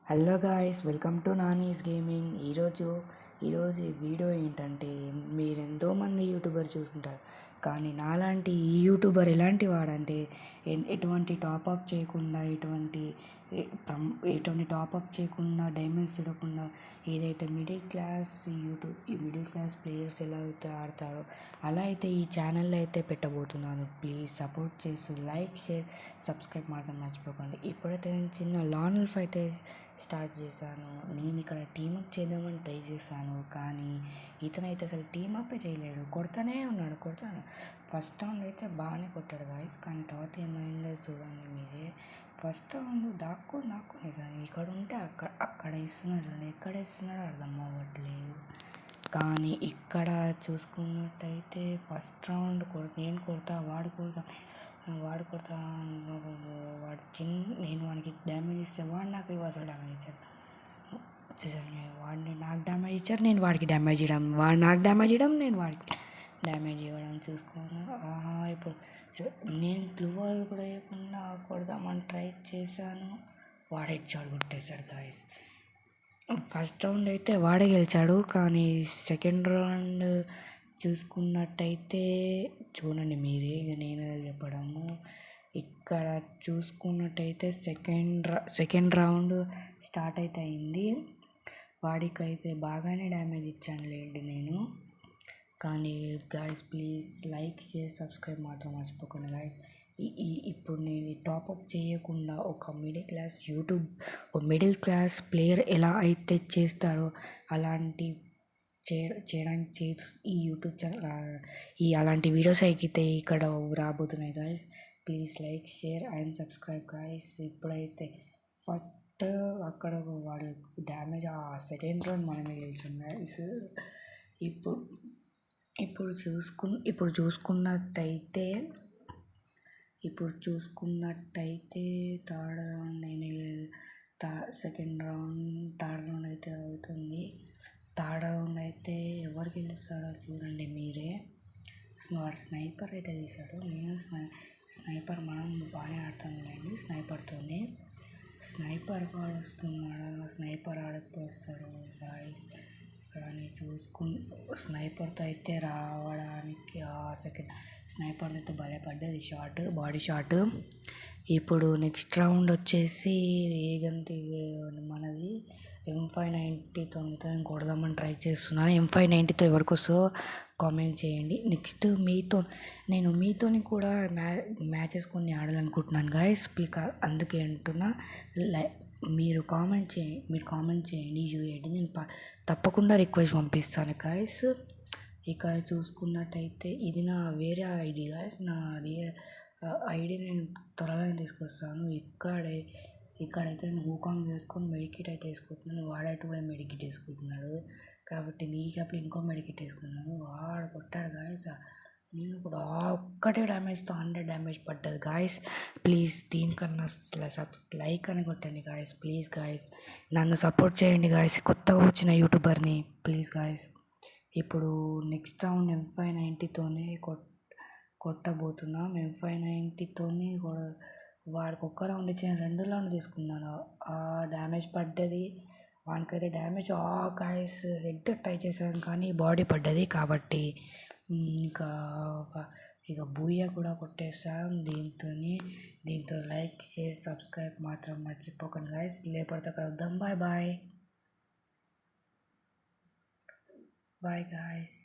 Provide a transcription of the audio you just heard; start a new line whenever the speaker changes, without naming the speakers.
Hello guys, welcome to Nani's gaming. ఈరోజు ఈ video ఏంటంటే, మీరు ఎంతోమంది యూట్యూబర్ చూసుకుంటారు, కానీ నాలాంటి ఈ యూట్యూబర్ ఎలాంటి వాడంటే ఎటువంటి టాప్అప్ చేయకుండా ఎటువంటి టాప్అప్ చేయకుండా డైమండ్స్ చూడకుండా ఏదైతే మిడిల్ క్లాస్ ప్లేయర్స్ ఎలా అయితే ఆడతారో అలా అయితే ఈ ఛానల్లో అయితే పెట్టబోతున్నాను. ప్లీజ్ సపోర్ట్ చేసి లైక్, షేర్, సబ్స్క్రైబ్ మాత్రం మర్చిపోకండి. ఇప్పుడైతే నేను చిన్న లాన్ ఉల్ఫ్ అయితే స్టార్ట్ చేశాను. నేను ఇక్కడ టీమప్ చేద్దామని ట్రై చేశాను, కానీ ఇతనైతే అసలు టీమప్పే చేయలేడు. కొడతానే ఉన్నాడు. ఫస్ట్ రౌండ్ అయితే బాగానే కొట్టాడు గాయస్, కానీ తర్వాత ఏమైందో చూడండి మీరే. ఫస్ట్ రౌండ్ దాక్కునేసాను. ఇక్కడ ఉంటే అక్కడ ఇస్తున్నాడు, ఎక్కడ ఇస్తున్నాడో అర్థం అవ్వట్లేదు. కానీ ఇక్కడ చూసుకున్నట్టయితే ఫస్ట్ రౌండ్ నేను కొడతా, వాడు కొడతా నేను వాడికి డ్యామేజ్ ఇస్తే వాడు నాకు రివర్స్ డ్యామేజ్ ఇచ్చాడు. వాడిని నాకు డ్యామేజ్ ఇచ్చారు, నేను వాడికి డ్యామేజ్ ఇవ్వడం, వాడు నాకు డ్యామేజ్ ఇవ్వడం, నేను వాడికి డ్యామేజ్ ఇవ్వడం చూసుకున్నా. ఇప్పుడు నేను గ్లూవాల్ కూడా వేయకుండా కొడదామని ట్రై చేశాను. వాడు హెడ్ షాట్ కొట్టేశాడు గాయస్. ఫస్ట్ రౌండ్ అయితే వాడే గెలిచాడు, కానీ సెకండ్ రౌండ్ చూసుకున్నట్టయితే చూడండి మీరే, ఇక నేను చెప్పడము. ఇక్కడ చూసుకున్నట్టయితే సెకండ్ రౌండ్ స్టార్ట్ అయితే అయింది. వాడికైతే బాగానే డ్యామేజ్ ఇచ్చాను లేండి నేను. కానీ guys please like, share, subscribe మాత్రం మర్చిపోకండి గాయస్. ఇప్పుడు నేను టాప్అప్ చేయకుండా ఒక మిడిల్ క్లాస్ ప్లేయర్ ఎలా అయితే చేస్తారో అలాంటి చేయడానికి ఈ యూట్యూబ్ ఛానల్ అలాంటి వీడియోస్ అయితే ఇక్కడ రాబోతున్నాయి guys. Please like, share and subscribe guys. ఇప్పుడైతే ఫస్ట్ అక్కడ వాడు డ్యామేజ్, ఆ సెకండ్ రౌండ్ మనమే గెలిచాం గాయస్. ఇప్పుడు చూసుకున్నట్టయితే థర్డ్ రౌండ్ అయితే అవుతుంది. థర్డ్ రౌండ్ అయితే ఎవరు గెలుస్తారో చూడండి మీరే. స్నైపర్ అయితే తీశాడు. నేను స్నైపర్ మనం బాగానే ఆడుతాంలేండి. స్నైపర్ వస్తున్నాడు. స్నైపర్ ఆడప్పుడు వస్తాడు గాయస్. కానీ స్నైపర్తో అయితే రావడానికి సెకండ్ స్నైపర్ అయితే భయపడ్డది బాడీ షాట్. ఇప్పుడు నెక్స్ట్ రౌండ్ వచ్చేసి ఏగంతి మనది M590తో నేను కొడదామని ట్రై చేస్తున్నాను. M590తో ఎవరికి వస్తుందో కామెంట్ చేయండి. నెక్స్ట్ మీతోని కూడా మ్యాచెస్ కొన్ని ఆడాలనుకుంటున్నాను గాయస్. అందుకే అంటున్నా, మీరు కామెంట్ చేయండి చూడండి, నేను తప్పకుండా రిక్వెస్ట్ పంపిస్తాను గాయస్. ఇక్కడ చూసుకున్నట్టయితే ఇది నా వేరే ఐడి గాయస్. నా ఐడి నేను త్వరగానే తీసుకొస్తాను. ఇక్కడైతే నేను హూకాంగ్ వేసుకొని మెడికిట్ అయితే వేసుకుంటున్నాను. వాడేటు మెడికిట్ వేసుకుంటున్నాడు, కాబట్టి నీకప్పుడు ఇంకో మెడికిట్ వేసుకున్నాను. వాడు కొట్టాడు గాయస్. నేను కూడా ఒక్కటే డ్యామేజ్తో 100 డ్యామేజ్ పడ్డది గాయస్. ప్లీజ్ దీనికన్నా లైక్ అని కొట్టండి గాయస్. ప్లీజ్ గాయస్, నన్ను సపోర్ట్ చేయండి గాయస్, కొత్తగా వచ్చిన యూట్యూబర్ని. Please guys. ఇప్పుడు నెక్స్ట్ రౌండ్ M590తోనే కొట్టబోతున్నాం. M590తోని వాడికి ఒక్క రౌండ్ ఇచ్చిన 2 రౌండ్ తీసుకున్నాను. ఆ డ్యామేజ్ పడ్డది వానికైతే. డ్యామేజ్ గాయస్ హెడ్ ట్రై చేశాను, కానీ బాడీ పడ్డది. కాబట్టి ఇక బూయా కూడా కొట్టేసాం దీంతో లైక్, షేర్, సబ్స్క్రైబ్ మాత్రం మర్చిపోకండి గాయస్. లేకపోతే అక్కడ వద్దాం. Bye guys.